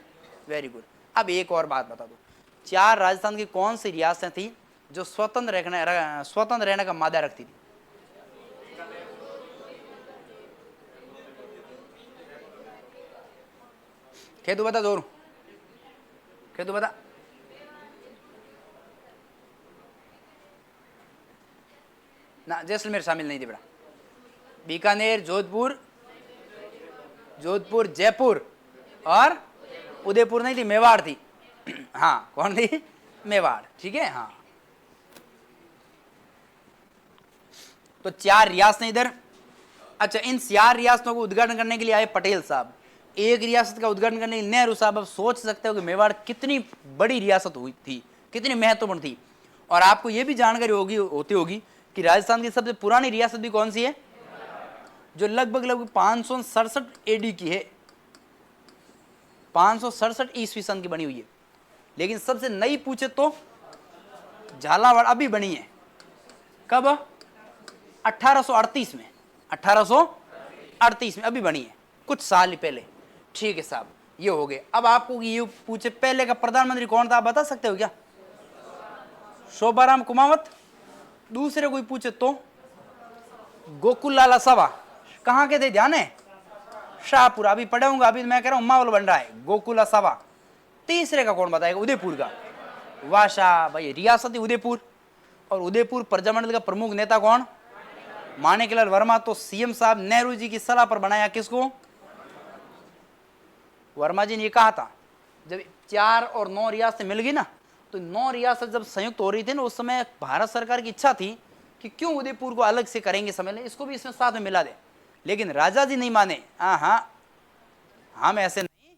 Very good. अब एक और बात बता दो, 4 राजस्थान की कौन सी रियासतें थी जो स्वतंत्र रहने का मादा रखती थी? खेतु बता, जोर खेतु बता। ना, जैसलमेर शामिल नहीं थी बेटा। बीकानेर, जोधपुर, जयपुर, और उदयपुर नहीं थी, मेवाड़ थी। हाँ, कौन थी? मेवाड़। ठीक है, हाँ। तो 4 रियासतें इधर। अच्छा, इन 4 रियासतों को उद्घाटन करने के लिए आए पटेल साहब। एक रियासत का उद्घाटन करने के लिए नेहरू साहब। अब सोच सकते हो कि मेवाड़ कितनी बड़ी रियासत हुई थी, कितनी महत्वपूर्ण थी। और आपको यह भी जानकारी होती होगी कि राजस्थान की सबसे पुरानी रियासत भी कौन सी है, जो लगभग 567 AD की है, 567 ईस्वी सन की बनी हुई है। लेकिन सबसे नई पूछे तो झालावाड़ अभी बनी है। कब? 1838 में। 1838 में अभी बनी है, कुछ साल पहले। ठीक है साहब, ये हो गए। अब आपको ये पूछे पहले का प्रधानमंत्री कौन था, आप बता सकते हो क्या? शोभाराम कुमावत। दूसरे कोई पूछे तो गोकुल लाला सभा। कहाँ के थे, ध्यान है? शाहपुरा। अभी पढ़ाऊंगा, अभी मैं कह रहा हूं माहौल बन रहा है। गोकुला सभा तीसरे का कौन बताएगा? उदयपुर का। वाशा भाई, रियासत उदयपुर। और उदयपुर प्रजामंडल का प्रमुख नेता कौन? माणिकलाल वर्मा। तो सीएम साहब नेहरू जी की सलाह पर बनाया किसको? वर्मा जी ने ये कहा था, जब 4 और 9 रियासतें मिल गई ना, तो 9 रियासत जब संयुक्त हो रही थी ना, उस समय भारत सरकार की इच्छा थी कि क्यों उदयपुर को अलग से करेंगे सम्मेलन, इसको भी इसमें साथ में मिला दे। लेकिन राजा जी नहीं माने। हाँ, हम ऐसे नहीं,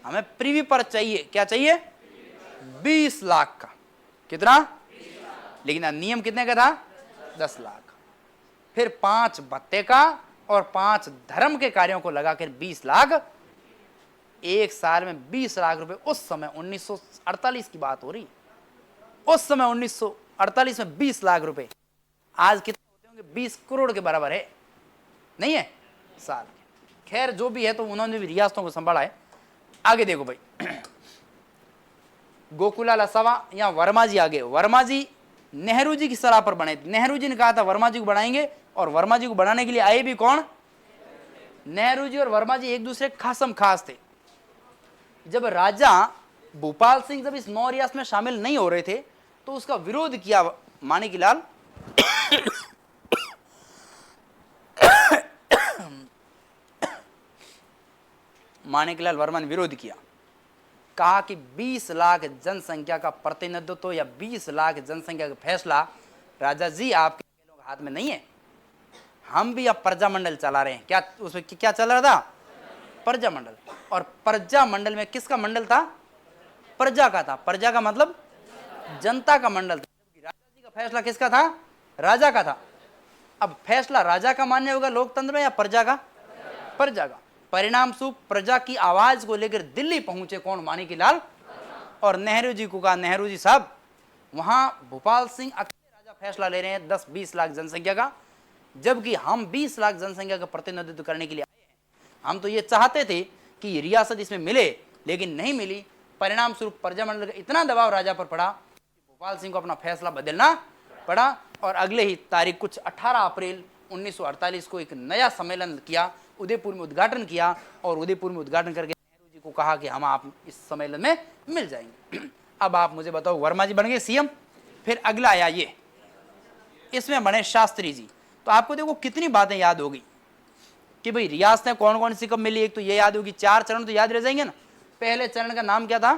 हमें प्रीवी पर चाहिए। क्या चाहिए? 20 लाख का। कितना? लेकिन नियम कितने का था? 10 लाख। फिर 5 भत्ते का और 5 धर्म के कार्यों को लगाकर 20 लाख। एक साल में 20 लाख रुपए। उस समय 1948 की बात हो रही, उस समय 1948 में 20 लाख रुपए आज कितने होते होंगे? 20 करोड़ के बराबर है, नहीं है साल के। खैर जो भी है, तो उन्होंने भी रियासतों को संभाला है। आगे देखो भाई, गोकुलाल असावा या वर्मा जी आगे। वर्मा जी नेहरू जी की सलाह पर बने। नेहरू जी ने कहा था वर्मा जी को बनाएंगे, और वर्मा जी को बनाने के लिए आए भी कौन? नेहरू जी और वर्मा जी एक दूसरे खासम खास थे। जब राजा भूपाल सिंह जब इस 9 रियासत में शामिल नहीं हो रहे थे, तो उसका विरोध किया माणिकलाल माणिकलाल वर्मा ने विरोध किया। कहा कि 20 लाख जनसंख्या का प्रतिनिधित्व या 20 लाख जनसंख्या का फैसला राजा जी आपके लोगों के हाथ में नहीं है। हम भी अब प्रजामंडल चला रहे हैं। क्या उसमें क्या चल रहा था? प्रजामंडल। और प्रजामंडल में किसका मंडल था? प्रजा का था। प्रजा का मतलब जनता का मंडल था। राजा जी का फैसला किसका था? राजा का था। अब फैसला राजा का मान्य होगा लोकतंत्र में या प्रजा का? प्रजा का। परिणाम स्वरूप प्रजा की आवाज को लेकर दिल्ली पहुंचे कौन? माणिकलाल। और नेहरू जी को कहा, नेहरू जी साहब, वहां भोपाल सिंह अकेले राजा फैसला ले रहे हैं 10-20 लाख जनसंख्या का, जबकि हम 20 लाख जनसंख्या का प्रतिनिधित्व करने के लिए आए हैं। हम तो ये चाहते थे कि रियासत इसमें मिले, लेकिन नहीं मिली। परिणाम स्वरूप प्रजामंडल का इतना दबाव राजा पर पड़ा कि भोपाल सिंह को अपना फैसला बदलना पड़ा। और अगले ही तारीख कुछ 18 अप्रैल 1948 को एक नया सम्मेलन किया, उदयपुर में उद्घाटन किया। और उदयपुर में उद्घाटन करके नेहरू जी को कहा कि हम आप इस सम्मेलन में मिल जाएंगे। अब आप मुझे बताओ, वर्मा जी बन गए सीएम। फिर अगला आया ये, इसमें बने शास्त्री जी। तो आपको देखो कितनी बातें याद होगी कि भाई रियासतें कौन कौन सी कब मिली। एक तो ये याद होगी, 4 चरण तो याद रह जाएंगे ना। पहले चरण का नाम क्या था?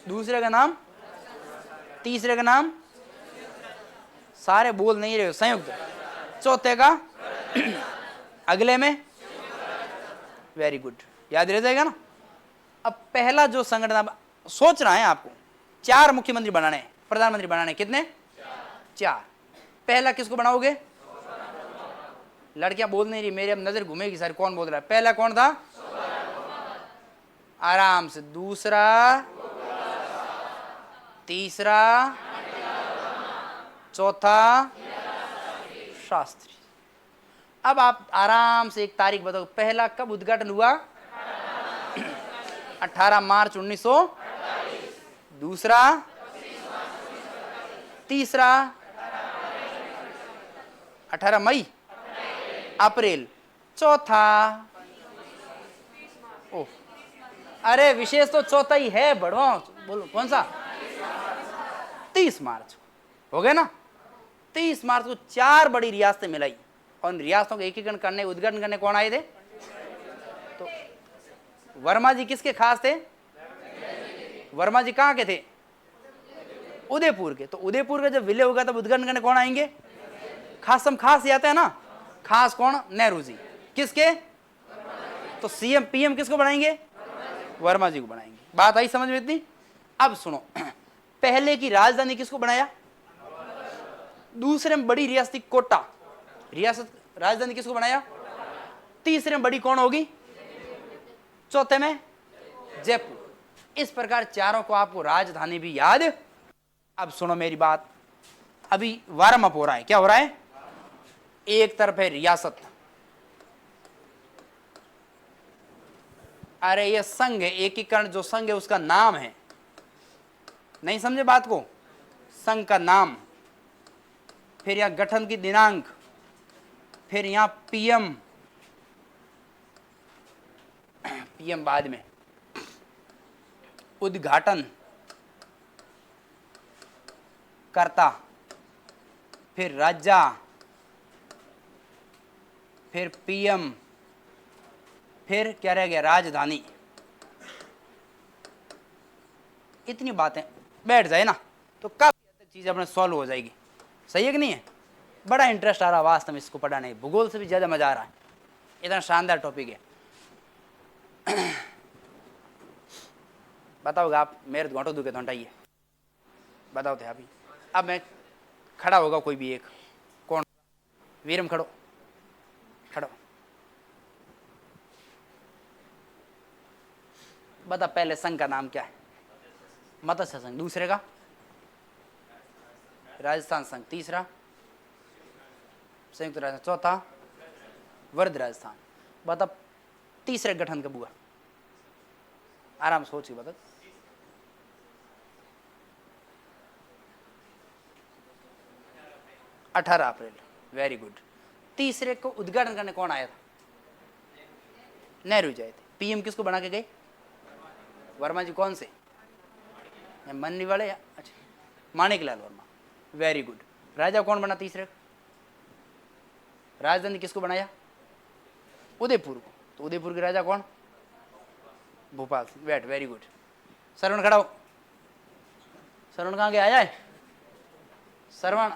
दूसरे का नाम? तीसरे का नाम? सारे बोल नहीं रहे हो, संयुक्त। चौथे का? अगले में? वेरी गुड, याद रह जाएगा ना। अब पहला जो संगठन अब सोचना है आपको, 4 मुख्यमंत्री बनाने हैं, प्रधानमंत्री बनाने। कितने? 4। पहला किसको बनाओगे? लड़कियां बोल नहीं रही, मेरी अब नजर घूमेगी सारी। कौन बोल रहा है? पहला कौन था? आराम से। दूसरा? तीसरा? चौथा? शास्त्री। अब आप आराम से एक तारीख बताओ, पहला कब उद्घाटन हुआ? 18 मार्च 1948। दूसरा? तीसरा? 18 मई? अप्रैल? चौथा? ओ, अरे विशेष तो चौथा ही है, बढ़ो बोलो कौन सा? 30 मार्च हो गया ना। 30 मार्च को 4 बड़ी रियासतें मिलाई, और रियासतों का एकीकरण करने, उद्घाटन करने कौन आए थे? तो वर्मा जी किसके खास थे? वर्मा जी कहाँ के थे? उदयपुर के। तो उदयपुर का जब विलय होगा तब उद्घाटन करने कौन आएंगे? खासम खास आता है ना। खास कौन? नेहरू जी। किसके? तो सीएम पीएम किसको बनाएंगे? वर्मा जी को बनाएंगे। बात आई समझ में इतनी? अब सुनो, पहले की राजधानी किसको बनाया? दूसरे में बड़ी रियासती कोटा, रियासत राजधानी किसको बनाया? तीसरे में बड़ी कौन होगी? चौथे में जयपुर। इस प्रकार चारों को आपको राजधानी भी याद। अब सुनो मेरी बात, अभी वार्म अप हो रहा है। क्या हो रहा है? एक तरफ है रियासत, अरे ये संघ है, एकीकरण जो संघ है उसका नाम है। नहीं समझे बात को? संघ का नाम, फिर यहां गठन की दिनांक, फिर यहां पीएम, पीएम बाद में, उद्घाटन करता, फिर राजा, फिर पीएम, फिर क्या रह गया, राजधानी। इतनी बातें बैठ जाए ना तो काफी हद तक चीज अपने सॉल्व हो जाएगी। सही है कि नहीं है? बड़ा इंटरेस्ट आ रहा वास्तव में इसको पढ़ाने, भूगोल से भी ज्यादा मजा आ रहा है, इतना शानदार टॉपिक है। बताओगे आप? मेरे तो घंटों दुखे तो हटाइए, बताओ थे अभी। अब मैं खड़ा होगा कोई भी एक, कौन? वीरम खड़ो, खड़ो। बता पहले संघ का नाम क्या है? मत्स्य संघ। दूसरे का? राजस्थान संघ। तीसरा? संयुक्त राजस्थान। चौथा? वर्ध राजस्थान। बता तीसरे गठन कब हुआ? आराम सोच के बता। अठारह अप्रैल। Very good. तीसरे को उद्घाटन करने कौन आया था? नेहरू जी आए थे। पीएम किसको बना के गए? वर्मा जी। कौन से? मन्नी वाले या? अच्छा, माणिकलाल वर्मा। Very good. राजा कौन बना तीसरे? राजधानी किसको बनाया? उदयपुर को। तो उदयपुर के राजा कौन? भोपाल सिंह। बैठ, वेरी गुड। श्रवण खड़ा हो। श्रवण कहाँ गया? आया है श्रवण?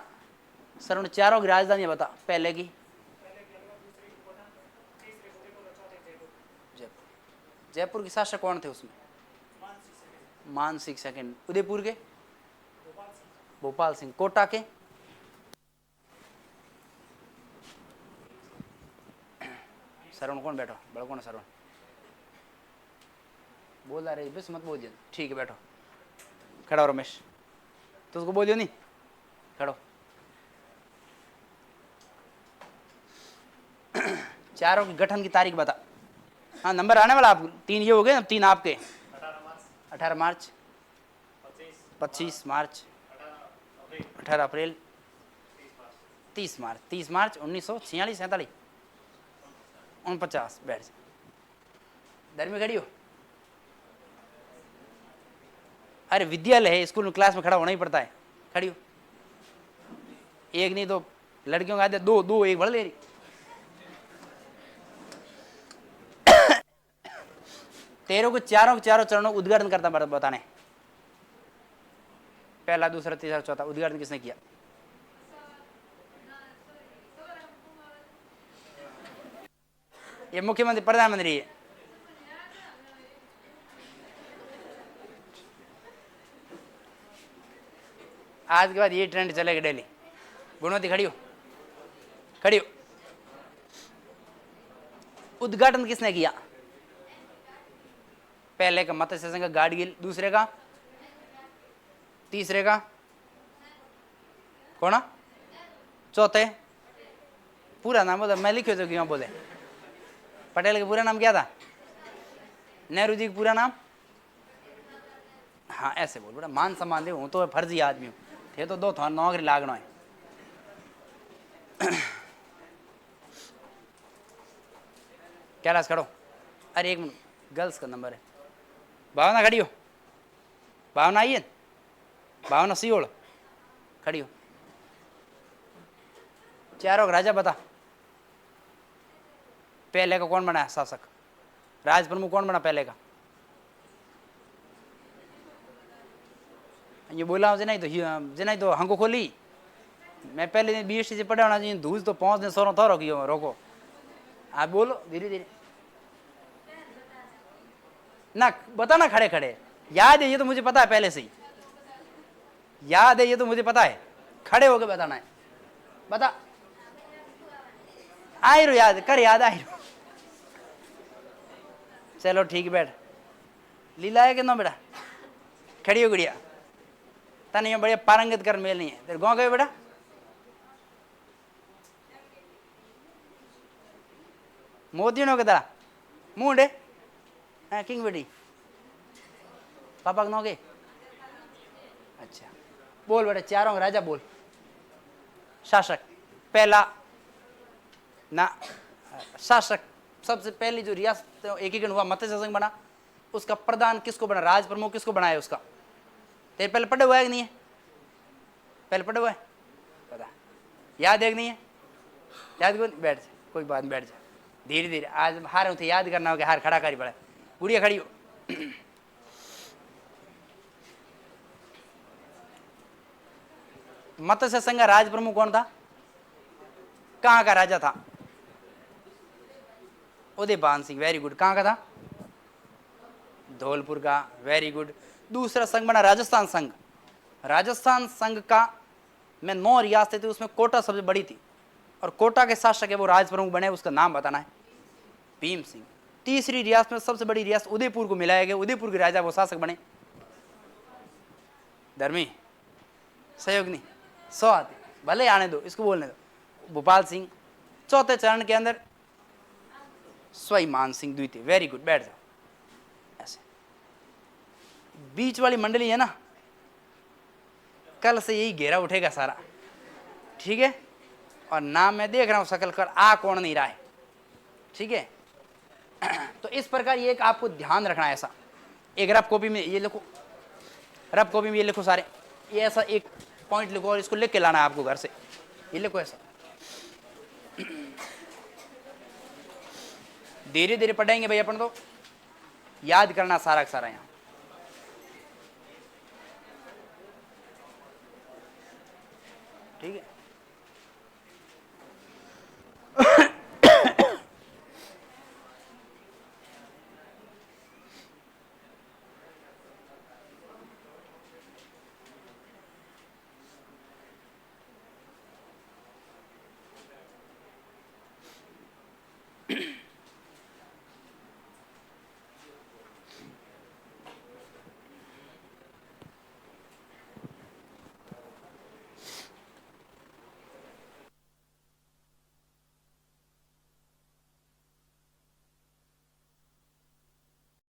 श्रवण चारों की राजधानी बता पहले की। जयपुर। जयपुर के शासक कौन थे उसमें? मानसिंह सेकंड। उदयपुर के? भोपाल सिंह। कोटा के? श्रवण कौन? बैठो। बड़ा कौन? श्रवण बोल रहे बस मत बोलिए। ठीक है बैठो। खड़ा हो रमेश। तो उसको बोलियो नहीं। खड़ो। चारों के गठन की तारीख बता। हाँ नंबर आने वाला आपको। तीन ये हो गए ना, तीन आपके। 18 मार्च, 25 मार्च, 18 अप्रैल, 30 मार्च। 30 मार्च 1946, 47, 49। बैठ दर में खड़ी हो। अरे विद्यालय है, स्कूल में क्लास में खड़ा होना ही पड़ता है। खड़ी हो। एक नहीं तो लड़कियों का आदत दो दो, एक बढ़ ले रही। तेरह को चारों चरणों उद्घाटन करता बताने। पहला, दूसरा, तीसरा, चौथा उद्घाटन किसने किया? ये मुख्यमंत्री प्रधानमंत्री है। आज के बाद ये ट्रेंड चलेगा डेली। गुणवती खड़ी हो। खड़ी हो। उद्घाटन किसने किया? पहले का मत्स्य संघ का गाडगिल। दूसरे का? तीसरे का? कौन? चौथे? पूरा नाम बोले। मैं लिखे तो क्यों बोले? पटेल का पूरा नाम क्या था? नेहरू जी का पूरा नाम? हाँ ऐसे बोल बेटा, मान सम्मान दे। हूँ तो फर्जी आदमी हूँ, थे तो दो थोड़ा नौकरी लागना है। कैलाश खड़ो। अरे एक मिनट, गर्ल्स का नंबर है। भावना खड़ी हो। भावना आई है? भावना सियोड़ खड़ी हो। चारों राजा बता। पहले का कौन बना शासक? राज प्रमुख कौन बना पहले का? ये बोला नहीं तो हमको खोली। मैं पहले दिन बीएससी से पढ़ा होना चाहिए। धूज तो 5 दिन सोरो था रोको। आप बोलो धीरे धीरे ना, बता ना। खड़े खड़े याद है, ये तो मुझे पता है पहले से ही याद है, ये तो मुझे पता है। खड़े होके बताना है। बता। आई रो याद कर, याद आई रो। चलो ठीक है बैठ। लीला है कि ना बेटा? खड़ी हो गुड़िया। तने बढ़िया पारंगत कर मेल नहीं है। तेरे गाँव गए बेटा? मोतियों के तरह मुंडे। हाँ किंग बेटी। पापा के नौके। अच्छा बोल बेटा, चारों राजा बोल। शासक पहला ना, शासक सबसे पहली जो रियासत एकीकरण हुआ मत्स्य संघ बना। उसका प्रधान किसको बना, राज प्रमुख किसको बनाया उसका? तेरे पहले पढ़े हुआ है कि नहीं है? पहले पढ़े हुआ है, पता याद है कि नहीं है? याद कौन? बैठ जा, कोई बात नहीं, बैठ जा, धीरे धीरे। आज हार थे, याद करना हो कि हार खड़ा करी पड़ा। गुड़िया खड़ी हो। मत्स्य संघ का राज प्रमुख कौन था? कहाँ का राजा था? उदयपान सिंह, वेरी गुड। कहाँ का था? धौलपुर का, वेरी गुड। दूसरा संघ बना राजस्थान संघ। राजस्थान संघ का में 9 रियासतें थी, उसमें कोटा सबसे बड़ी थी, और कोटा के शासक है वो राज प्रमुख बने, उसका नाम बताना है, भीम सिंह। तीसरी रियासत में सबसे बड़ी रियासत उदयपुर को मिलाया गया, उदयपुर के राजा वो शासक बने, धर्मी सहयोग नहीं, 100 आते भले आने दो, इसको बोलने दो, भोपाल सिंह। चौथे चरण के अंदर स्वाभिमान सिंह द्वितीय, वेरी गुड, बैठ जाओ ऐसे। बीच वाली मंडली है ना, कल से यही घेरा उठेगा सारा, ठीक है? और नाम मैं देख रहा हूं शकल कर, आ कौन नहीं रहा है, ठीक है? तो इस प्रकार ये एक आपको ध्यान रखना है ऐसा। एक रफ कॉपी में ये लिखो, रफ कॉपी में ये लिखो सारे, ये ऐसा एक पॉइंट लिखो और इसको लिख के लाना है आपको घर से, ये लिखो ऐसा। धीरे धीरे पढ़ेंगे भाई अपन, तो याद करना सारा का सारा यहाँ, ठीक है?